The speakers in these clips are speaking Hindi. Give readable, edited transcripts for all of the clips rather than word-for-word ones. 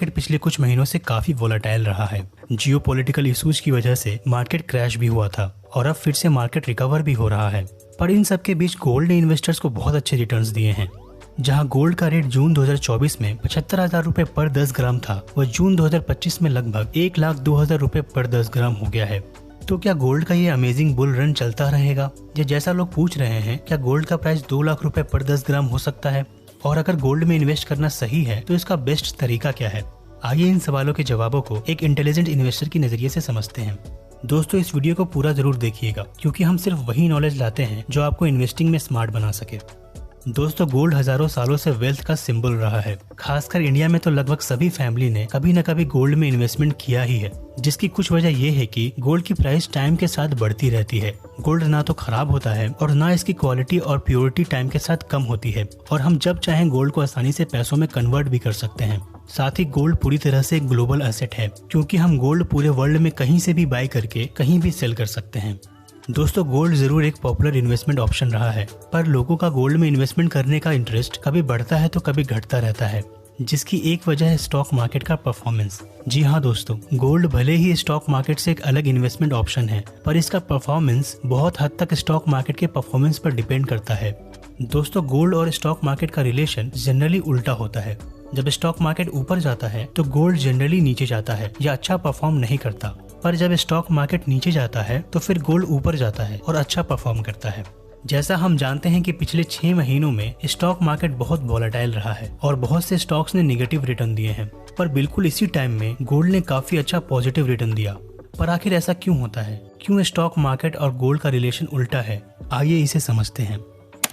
मार्केट पिछले कुछ महीनों से काफी वोलेटाइल रहा है। जियोपॉलिटिकल इश्यूज की वजह से मार्केट क्रैश भी हुआ था और अब फिर से मार्केट रिकवर भी हो रहा है। पर इन सब के बीच गोल्ड ने इन्वेस्टर्स को बहुत अच्छे रिटर्न्स दिए हैं। जहां गोल्ड का रेट जून 2024 में 75,000 रुपए पर 10 ग्राम था, वह जून 2025 में लगभग 1,02,000 रुपए पर 10 ग्राम हो गया है। तो क्या गोल्ड का ये अमेजिंग बुल रन चलता रहेगा? जैसा लोग पूछ रहे हैं, क्या गोल्ड का प्राइस 2 लाख रुपए पर 10 ग्राम हो सकता है? और अगर गोल्ड में इन्वेस्ट करना सही है तो इसका बेस्ट तरीका क्या है? आइए इन सवालों के जवाबों को एक इंटेलिजेंट इन्वेस्टर की नजरिए से समझते हैं। दोस्तों, इस वीडियो को पूरा जरूर देखिएगा क्योंकि हम सिर्फ वही नॉलेज लाते हैं जो आपको इन्वेस्टिंग में स्मार्ट बना सके। दोस्तों, गोल्ड हजारों सालों से वेल्थ का सिंबल रहा है। खासकर इंडिया में तो लगभग सभी फैमिली ने कभी न कभी गोल्ड में इन्वेस्टमेंट किया ही है, जिसकी कुछ वजह ये है कि गोल्ड की प्राइस टाइम के साथ बढ़ती रहती है। गोल्ड ना तो खराब होता है और ना इसकी क्वालिटी और प्योरिटी टाइम के साथ कम होती है, और हम जब चाहें गोल्ड को आसानी से पैसों में कन्वर्ट भी कर सकते हैं। साथ ही गोल्ड पूरी तरह से एक ग्लोबल एसेट है क्योंकि हम गोल्ड पूरे वर्ल्ड में कहीं से भी बाय करके कहीं भी सेल कर सकते हैं। दोस्तों, गोल्ड जरूर एक पॉपुलर इन्वेस्टमेंट ऑप्शन रहा है, पर लोगों का गोल्ड में इन्वेस्टमेंट करने का इंटरेस्ट कभी बढ़ता है तो कभी घटता रहता है, जिसकी एक वजह है स्टॉक मार्केट का परफॉर्मेंस। जी हाँ दोस्तों, गोल्ड भले ही स्टॉक मार्केट से एक अलग इन्वेस्टमेंट ऑप्शन है, पर इसका परफॉर्मेंस बहुत हद तक स्टॉक मार्केट के परफॉर्मेंस पर डिपेंड करता है। दोस्तों, गोल्ड और स्टॉक मार्केट का रिलेशन जनरली उल्टा होता है। जब स्टॉक मार्केट ऊपर जाता है तो गोल्ड जनरली नीचे जाता है या अच्छा परफॉर्म नहीं करता, पर जब स्टॉक मार्केट नीचे जाता है तो फिर गोल्ड ऊपर जाता है और अच्छा परफॉर्म करता है। जैसा हम जानते हैं कि पिछले 6 महीनों में स्टॉक मार्केट बहुत वोलेटाइल रहा है और बहुत से स्टॉक्स ने नेगेटिव रिटर्न दिए हैं, पर बिल्कुल इसी टाइम में गोल्ड ने काफी अच्छा पॉजिटिव रिटर्न दिया। पर आखिर ऐसा क्यों होता है? क्यों स्टॉक मार्केट और गोल्ड का रिलेशन उल्टा है? आइए इसे समझते हैं।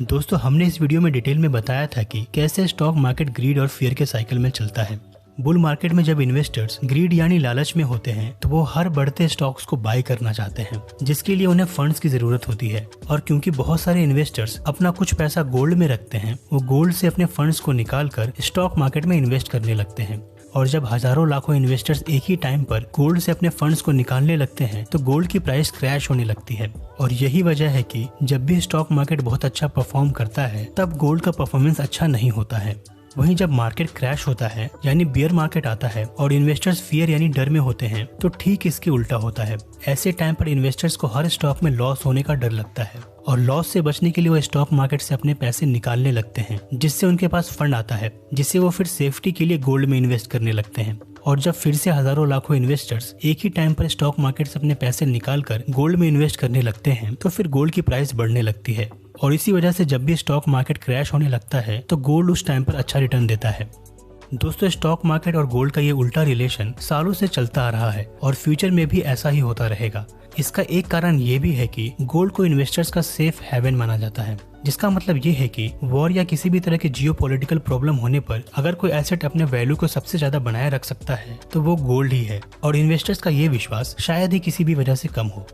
दोस्तों, हमने इस वीडियो में डिटेल में बताया था कि कैसे स्टॉक मार्केट ग्रीड और फियर के साइकिल में चलता है। बुल मार्केट में जब इन्वेस्टर्स ग्रीड यानी लालच में होते हैं तो वो हर बढ़ते स्टॉक्स को बाय करना चाहते हैं, जिसके लिए उन्हें फंड्स की जरूरत होती है। और क्योंकि बहुत सारे इन्वेस्टर्स अपना कुछ पैसा गोल्ड में रखते हैं, वो गोल्ड से अपने फंड्स को निकाल कर स्टॉक मार्केट में इन्वेस्ट करने लगते हैं। और जब हजारों लाखों इन्वेस्टर्स एक ही टाइम पर गोल्ड से अपने फंड्स को निकालने लगते हैं तो गोल्ड की प्राइस क्रैश होने लगती है। और यही वजह है कि जब भी स्टॉक मार्केट बहुत अच्छा परफॉर्म करता है तब गोल्ड का परफॉर्मेंस अच्छा नहीं होता है। वहीं जब मार्केट क्रैश होता है यानी बियर मार्केट आता है और इन्वेस्टर्स फियर यानी डर में होते हैं तो ठीक इसके उल्टा होता है। ऐसे टाइम पर इन्वेस्टर्स को हर स्टॉक में लॉस होने का डर लगता है और लॉस से बचने के लिए वो स्टॉक मार्केट से अपने पैसे निकालने लगते हैं, जिससे उनके पास फंड आता है, जिससे वो फिर सेफ्टी के लिए गोल्ड में इन्वेस्ट करने लगते हैं। और जब फिर से हजारों लाखों इन्वेस्टर्स एक ही टाइम पर स्टॉक मार्केट से अपने पैसे निकाल कर गोल्ड में इन्वेस्ट करने लगते हैं तो फिर गोल्ड की प्राइस बढ़ने लगती है। और इसी वजह से जब भी स्टॉक मार्केट क्रैश होने लगता है तो गोल्ड उस टाइम पर अच्छा रिटर्न देता है। दोस्तों, स्टॉक मार्केट और गोल्ड का ये उल्टा रिलेशन सालों से चलता आ रहा है और फ्यूचर में भी ऐसा ही होता रहेगा। इसका एक कारण ये भी है कि गोल्ड को इन्वेस्टर्स का सेफ हेवन माना जाता है, जिसका मतलब ये है कि वॉर या किसी भी तरह के जियोपॉलिटिकल प्रॉब्लम होने पर अगर कोई एसेट अपने वैल्यू को सबसे ज्यादा बनाए रख सकता है तो वो गोल्ड ही है, और इन्वेस्टर्स का ये विश्वास शायद ही किसी भी वजह से कम हो।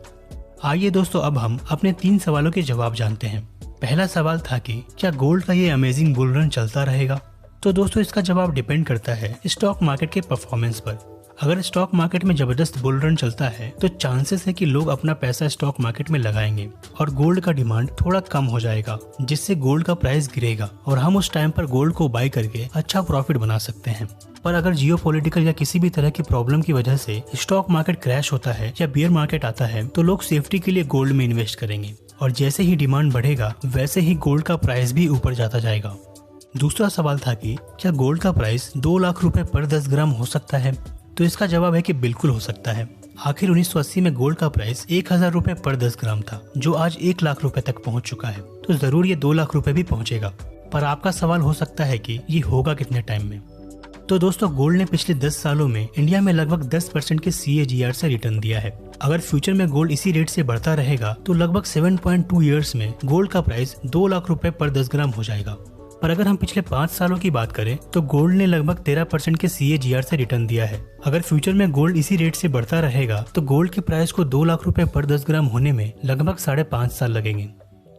आइए दोस्तों, अब हम अपने 3 सवालों के जवाब जानते हैं। पहला सवाल था कि क्या गोल्ड का ये अमेजिंग बुल रन चलता रहेगा? तो दोस्तों, इसका जवाब डिपेंड करता है स्टॉक मार्केट के परफॉर्मेंस पर। अगर स्टॉक मार्केट में जबरदस्त बुल रन चलता है तो चांसेस है कि लोग अपना पैसा स्टॉक मार्केट में लगाएंगे और गोल्ड का डिमांड थोड़ा कम हो जाएगा, जिससे गोल्ड का प्राइस गिरेगा और हम उस टाइम पर गोल्ड को बाय करके अच्छा प्रॉफिट बना सकते हैं। पर अगर जियोपॉलिटिकल या किसी भी तरह की प्रॉब्लम की वजह से स्टॉक मार्केट क्रैश होता है या बियर मार्केट आता है तो लोग सेफ्टी के लिए गोल्ड में इन्वेस्ट करेंगे, और जैसे ही डिमांड बढ़ेगा वैसे ही गोल्ड का प्राइस भी ऊपर जाता जाएगा। दूसरा सवाल था कि क्या गोल्ड का प्राइस 2 लाख रुपए पर 10 ग्राम हो सकता है? तो इसका जवाब है कि बिल्कुल हो सकता है। आखिर 1980 में गोल्ड का प्राइस 1,000 रुपए पर 10 ग्राम था, जो आज 1 लाख रुपए तक पहुंच चुका है, तो जरूर ये 2 लाख रुपए भी पहुंचेगा। पर आपका सवाल हो सकता है कि ये होगा कितने टाइम में? तो दोस्तों, गोल्ड ने पिछले 10 सालों में इंडिया में लगभग 10% के CAGR से रिटर्न दिया है। अगर फ्यूचर में गोल्ड इसी रेट से बढ़ता रहेगा तो लगभग 7.2 ईयर्स में गोल्ड का प्राइस 2 लाख रुपए पर 10 ग्राम हो जाएगा। पर अगर हम पिछले 5 सालों की बात करें तो गोल्ड ने लगभग 13% के CAGR से रिटर्न दिया है। अगर फ्यूचर में गोल्ड इसी रेट से बढ़ता रहेगा तो गोल्ड के प्राइस को 2 लाख रुपए पर 10 ग्राम होने में लगभग 5.5 साल लगेंगे।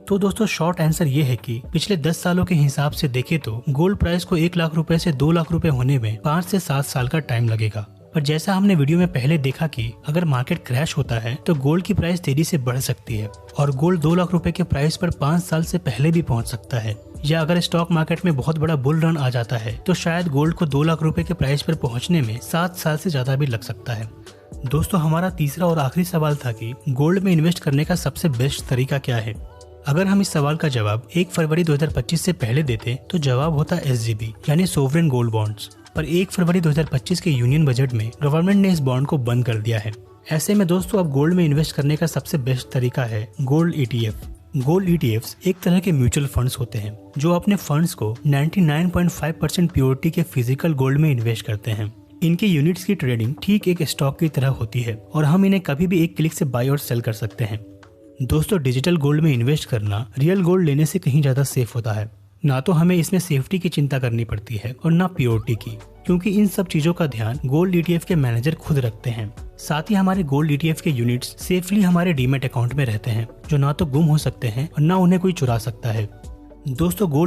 तो दोस्तों, शॉर्ट आंसर ये है कि पिछले 10 सालों के हिसाब से देखें तो गोल्ड प्राइस को 1 लाख रुपए से 2 लाख रुपए होने में 5 से 7 साल का टाइम लगेगा। पर जैसा हमने वीडियो में पहले देखा कि अगर मार्केट क्रैश होता है तो गोल्ड की प्राइस तेजी से बढ़ सकती है और गोल्ड 2 लाख रुपए के प्राइस पर 5 साल से पहले भी पहुंच सकता है। या अगर स्टॉक मार्केट में बहुत बड़ा बुल रन आ जाता है तो शायद गोल्ड को 2 लाख रुपए के प्राइस पर पहुंचने में 7 साल से ज्यादा भी लग सकता है। दोस्तों, हमारा तीसरा और आखिरी सवाल था कि गोल्ड में इन्वेस्ट करने का सबसे बेस्ट तरीका क्या है। अगर हम इस सवाल का जवाब 1 फरवरी 2025 से पहले देते तो जवाब होता SGB यानी सोवरेन गोल्ड बॉन्ड्स। पर 1 फरवरी 2025 के यूनियन बजट में गवर्नमेंट ने इस बॉन्ड को बंद कर दिया है। ऐसे में दोस्तों अब गोल्ड में इन्वेस्ट करने का सबसे बेस्ट तरीका है गोल्ड ETF। गोल्ड ETFs एक तरह के म्यूचुअल फंड्स होते हैं जो अपने फंड्स को 99.5% प्योरिटी के फिजिकल गोल्ड में इन्वेस्ट करते हैं। इनके यूनिट्स की ट्रेडिंग ठीक एक स्टॉक की तरह होती है और हम इन्हें कभी भी एक क्लिक से बाय और सेल कर सकते हैं। दोस्तों, डिजिटल गोल्ड में इन्वेस्ट करना रियल गोल्ड लेने से कहीं ज्यादा सेफ होता है। ना तो हमें इसमें सेफ्टी की चिंता करनी पड़ती है और ना प्योरिटी की, क्योंकि इन सब चीजों का ध्यान गोल्ड ETF के मैनेजर खुद रखते हैं। साथ ही हमारे गोल्ड ETF के यूनिट्स सेफली हमारे डीमैट अकाउंट में रहते हैं, जो ना तो गुम हो सकते हैं और ना उन्हें कोई चुरा सकता है। दोस्तों, गोल्ड